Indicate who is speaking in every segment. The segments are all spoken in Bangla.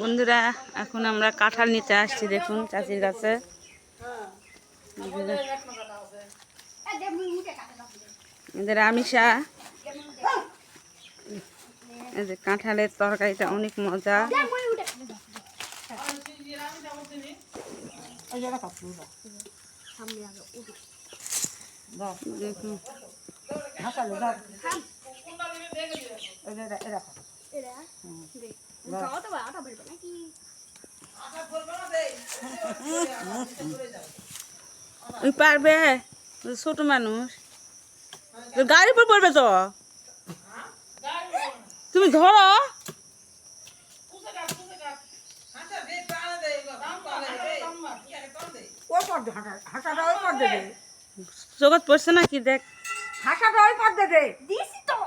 Speaker 1: বন্ধুরা এখন আমরা কাঁঠাল নিতে আসছি, দেখুন চাচির কাছে। এদের আমিষা, এই যে কাঁঠালের তরকারিটা অনেক মজা। দেখুন পারবে, ছোট মানুষ, গাড়ির উপর পড়বে তো, তুমি ধরো। জগৎ পড়ছে না কি, দেখ
Speaker 2: হাঁটাটা ওই পর দে দিছি তো,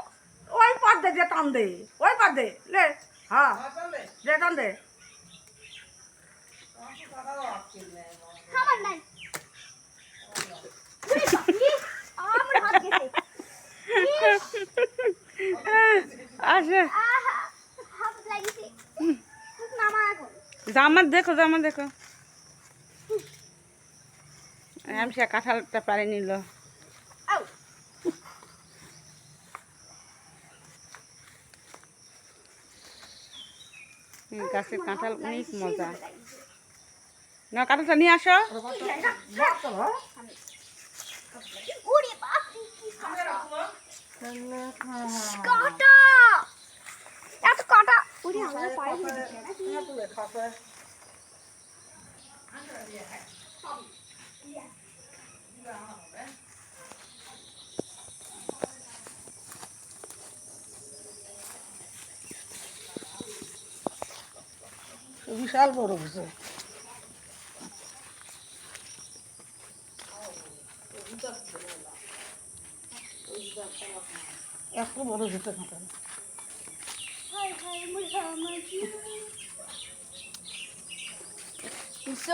Speaker 2: ওই পর দে টান দে, ওই পর দে লে, হ্যাঁ দে টান দে।
Speaker 1: জামার দেখো, জামা দেখো। আমি সে কাঁঠালটা পারে নিল। গাছের কাঁঠাল অনেক মজা। না, কাঁঠালটা নিয়ে আসো।
Speaker 2: বিশাল বড় হয়েছে। এত বড় হয়েছে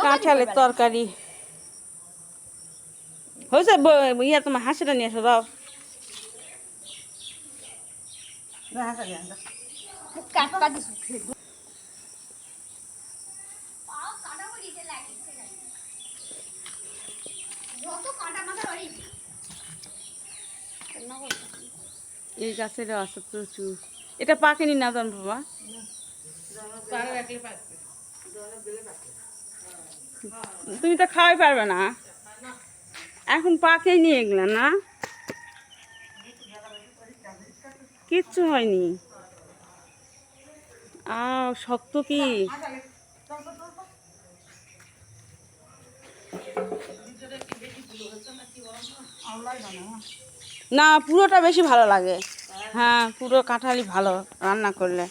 Speaker 1: কাঁঠালের তরকারি হয়েছে। ইয়া তোমার হাঁসিটা নিয়ে এসো, দাও। এই গাছের আছে প্রচুর। এটা পাকেনি না জান বাবা, তুমি তো খাওয়াই পারবে না, এখন পাকেই নিয়ে এগুলা না, কিচ্ছু হয়নি। শক্ত কি, না পুরোটা বেশি ভালো লাগে। হ্যাঁ, পুরো কাঁঠালই ভালো রান্না করলে।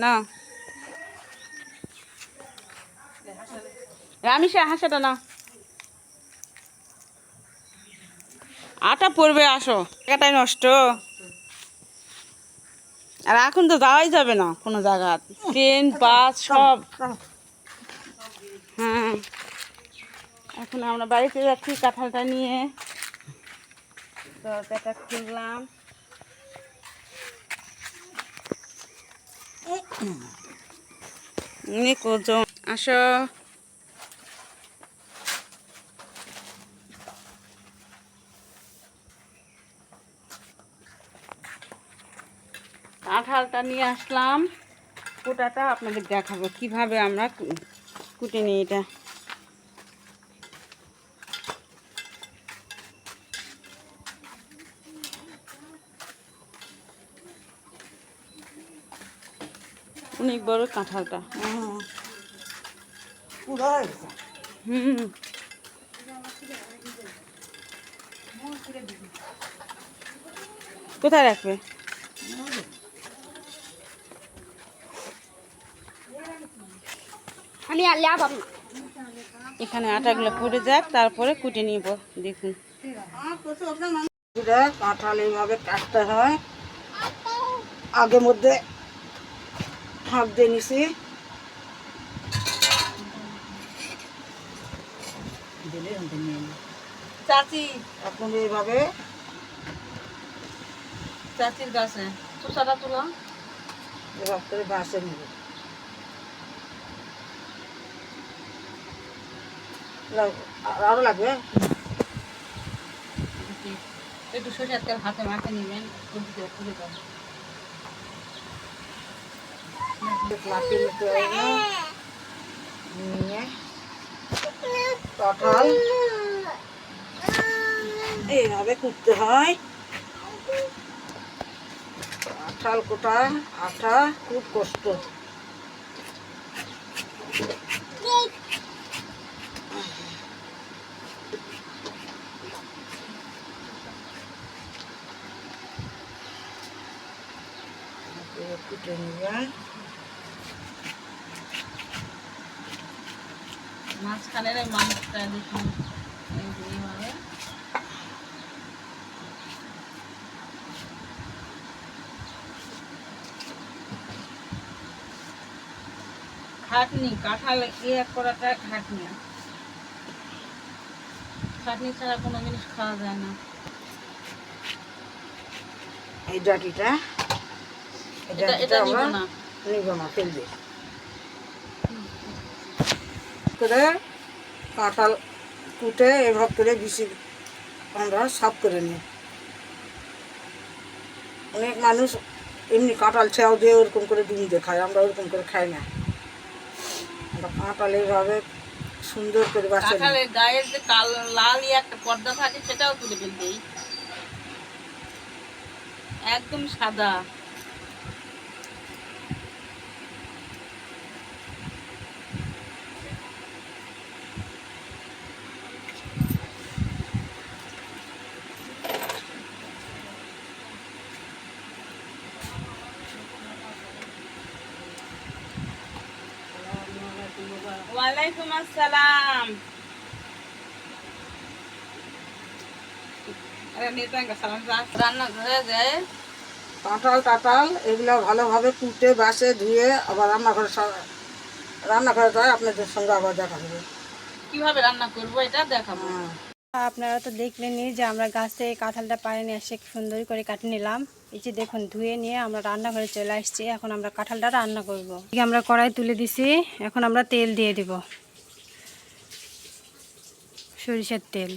Speaker 1: না রামিসা, হাঁসাটা না, আটা পড়বে, আসো, টাকাটাই নষ্ট। আর এখন তো যাওয়াই যাবে না কোনো জায়গা, ট্রেন বাস সব। হ্যাঁ, এখন আমরা বাড়িতে যাচ্ছি কাঁঠালটা নিয়ে। তরকারিটা খুললাম। অনেক ওজন, আসো। কাঁঠালটা নিয়ে আসলাম, কোটাটা আপনাদের দেখাবো কিভাবে আমরা কুটে নিই। এটা অনেক বড় কাঁঠালটা। কোথায় রাখবে?
Speaker 3: আমি আর লাগাব না,
Speaker 1: এখানে আটাগুলো পড়ে যাক, তারপরে কুটে নিব। দেখুন
Speaker 2: কাঁঠাল এইভাবে কাটতে হয়। আগে মধ্যে হাফ দিয়ে নিছি,
Speaker 1: চাচি
Speaker 2: এখন এইভাবে
Speaker 1: চাচির কাছে চুষাটা তুলো,
Speaker 2: এভাবে করে বাসে নেব। আরও লাগবে।
Speaker 1: একটু সরষের তেল হাতে মাখে নেবেন, খুলে দেবেন।
Speaker 2: মাখিয়ে নিতে হবে, নিয়ে কাঁঠাল এইভাবে কুটতে হয়। কাঁঠাল কোটা আটা খুব কষ্ট। কুটে নিয়ে
Speaker 1: মাঝখানের এই মাংসটা দেখুন এইভাবে খাটনি, কাঁঠাল ইয়ে করাটা খাটনি। খাটনি ছাড়া কোনো জিনিস খাওয়া যায় না।
Speaker 2: এই ডাটিটা
Speaker 1: এটা নিব
Speaker 2: আমরা
Speaker 1: না,
Speaker 2: নিব না, ফেলবে করে কাঁঠাল কুটে এভাবে করে বিশি আমরা সাফ করে নিই। অনেক মানুষ এমনি কাঁঠাল ছেঁও দিয়ে ওরকম করে ডিম দিয়ে খায়, আমরা ওরকম করে খাই না। আমরা কাঁঠাল এইভাবে সুন্দর করে বাছা নিই।
Speaker 1: কাঁঠালের গায়ের যে লাল একটা পর্দা থাকে সেটাও তুলে ফেলবেই, একদম সাদা। ওয়ালাইকুম আসসালাম। রান্না ঘরে যায়
Speaker 2: কাঁঠাল টাঠাল এগুলো ভালোভাবে কুটে বাসে ধুয়ে আবার রান্নাঘরে যায়। আপনাদের সঙ্গে আবার দেখা হবে।
Speaker 1: কিভাবে রান্না করবো এটা দেখাবো।
Speaker 2: হ্যাঁ,
Speaker 3: আপনারা তো দেখলেনই যে আমরা গাছ থেকে কাঁঠালটা পাড়ে নিয়ে এসে সুন্দর করে কাটে নিলাম। এই যে দেখুন ধুয়ে নিয়ে আমরা রান্নাঘরে চলে আসছি। এখন আমরা কাঁঠালটা রান্না করব। আমরা কড়াই তুলে দিছি, এখন আমরা তেল দিয়ে দিব, সরিষার তেল।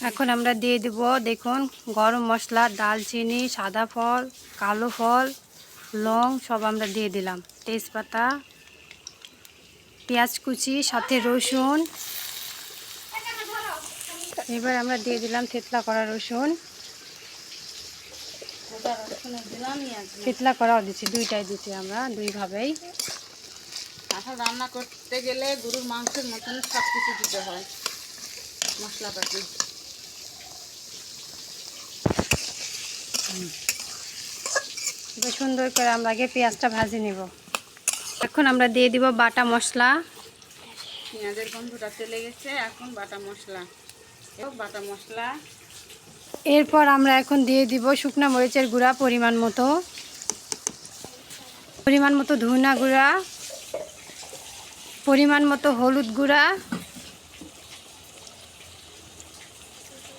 Speaker 3: এখন আমরা দিয়ে দেব দেখুন গরম মশলা, দালচিনি, সাদা ফল, কালো ফল, লং সব আমরা দিয়ে দিলাম, তেজপাতা, পেঁয়াজ কুচি, সাথে রসুন। এবার আমরা দিয়ে দিলাম থেতলা করা রসুন, থেতলা করাও দিচ্ছি, দুইটাই দিচ্ছি আমরা দুইভাবেই।
Speaker 1: কাঁঠাল রান্না করতে গেলে গরুর মাংসের মতন সব কিছু দিতে হয়, মশলাপাতি।
Speaker 3: এবার সুন্দর করে আমরা আগে পেঁয়াজটা ভাজি নেব। এখন আমরা দিয়ে দিব বাটা মশলা।
Speaker 1: পেঁয়াজের গন্ধটা চলে গেছে, এখন বাটা মশলা, বাটা মশলা।
Speaker 3: এরপর আমরা এখন দিয়ে দিব শুকনো মরিচের গুঁড়া পরিমাণ মতো ধনিয়া গুঁড়া, পরিমাণ মতো হলুদ গুঁড়া,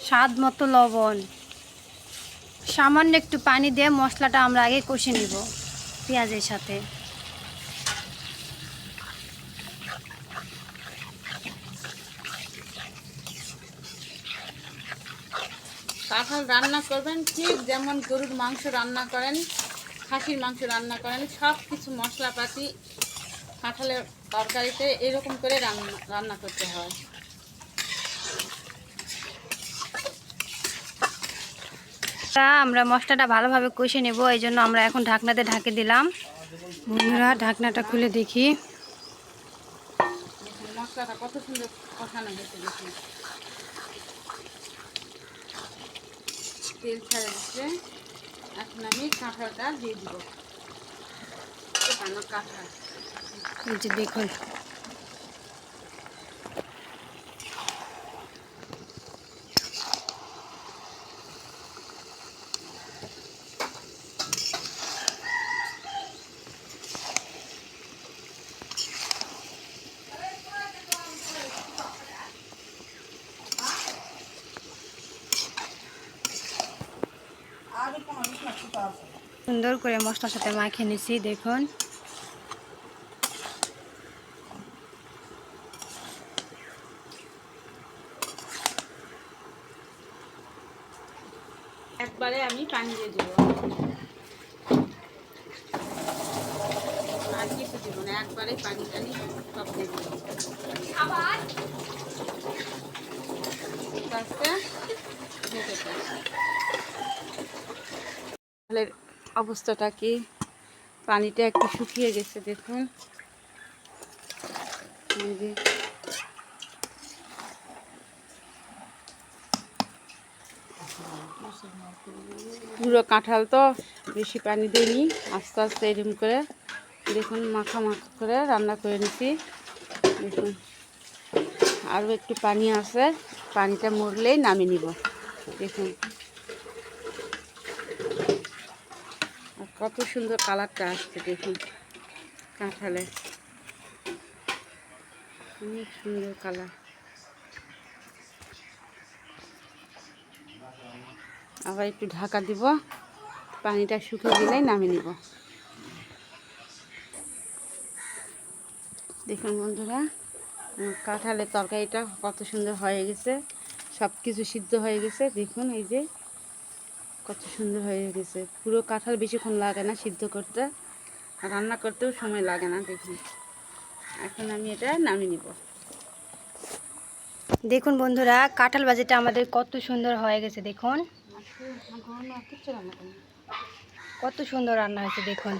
Speaker 3: স্বাদ মতো লবণ। সামান্য একটু পানি দিয়ে মশলাটা আমরা আগে কষে নিব পেঁয়াজের সাথে।
Speaker 1: কাঁঠাল রান্না করবেন ঠিক যেমন গরুর মাংস রান্না করেন, খাসির মাংস রান্না করেন, সব কিছু মশলাপাতি কাঁঠালের তরকারিতে এরকম করে রান্না করতে হয়।
Speaker 3: আমরা মশলাটা ভালোভাবে কষে নেব, এই জন্য আমরা এখন ঢাকনাতে ঢাকে দিলাম। বন্ধুরা ঢাকনাটা খুলে দেখি,
Speaker 1: মশলাটা কত সুন্দর কষানো গেছে, দেখুন তেল ছেড়ে দিচ্ছে। এখন আমি কাঁঠালটা দিয়ে দিব, কাঁঠাল
Speaker 3: এই যে দেখুন সুন্দর করে মশলার সাথে মাখিয়ে নিছি। দেখুন
Speaker 1: পানি দিয়ে দেবো, আর কিছু দেবো না, একবারে পানি টানি সব দিয়ে দেবো। আস্তে ঢেকে দেবো। তাহলে অবস্থাটা কি, পানিটা একটু শুকিয়ে গেছে দেখুন। এই যে পুরো কাঁঠাল তো বেশি পানি দিইনি, আস্তে আস্তে এরকম করে দেখুন মাখা মাখা করে রান্না করে নিচ্ছি। দেখুন আরও একটু পানি আছে, পানিটা মরলেই নামিয়ে নিব। দেখুন আর কত সুন্দর কালারটা আসছে দেখুন, কাঁঠালে অনেক সুন্দর কালার। আবার একটু ঢাকা দিব, পানিটা শুকিয়ে গেলেই নামিয়ে নিব। দেখুন বন্ধুরা, কাঁঠালের তরকারিটা কত সুন্দর হয়ে গেছে, সব কিছু সিদ্ধ হয়ে গেছে। দেখুন এই যে কত সুন্দর হয়ে গেছে, পুরো কাঁঠাল বেশিক্ষণ লাগে না সিদ্ধ করতে, আর রান্না করতেও সময় লাগে না। দেখুন এখন আমি এটা নামিয়ে নিব।
Speaker 3: দেখুন বন্ধুরা, কাঁঠাল ভাজিটা আমাদের কত সুন্দর হয়ে গেছে। দেখুন কত সুন্দর রান্না হয়েছে দেখুন।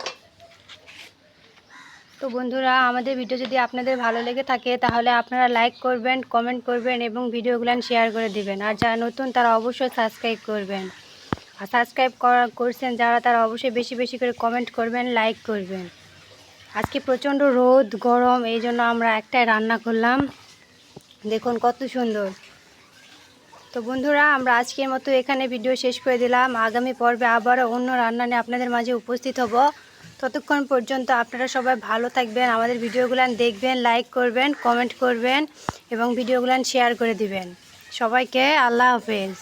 Speaker 3: তো বন্ধুরা, আমাদের ভিডিও যদি আপনাদের ভালো লেগে থাকে তাহলে আপনারা লাইক করবেন, কমেন্ট করবেন এবং ভিডিওগুলো শেয়ার করে দিবেন। আর যারা নতুন তারা অবশ্যই সাবস্ক্রাইব করবেন, আর সাবস্ক্রাইব করছেন যারা তারা অবশ্যই বেশি বেশি করে কমেন্ট করবেন, লাইক করবেন। আজকে প্রচণ্ড রোদ গরম, এই জন্য আমরা একটাই রান্না করলাম। দেখুন কত সুন্দর। তো বন্ধুরা, আমরা আজকের মতো এখানে ভিডিও শেষ করে দিলাম। আগামী পর্বে আবারও অন্য রান্না নিয়ে আপনাদের মাঝে উপস্থিত হব। ততক্ষণ পর্যন্ত আপনারা সবাই ভালো থাকবেন, আমাদের ভিডিওগুলো দেখবেন, লাইক করবেন, কমেন্ট করবেন এবং ভিডিওগুলো শেয়ার করে দিবেন। সবাইকে আল্লাহ হাফেজ।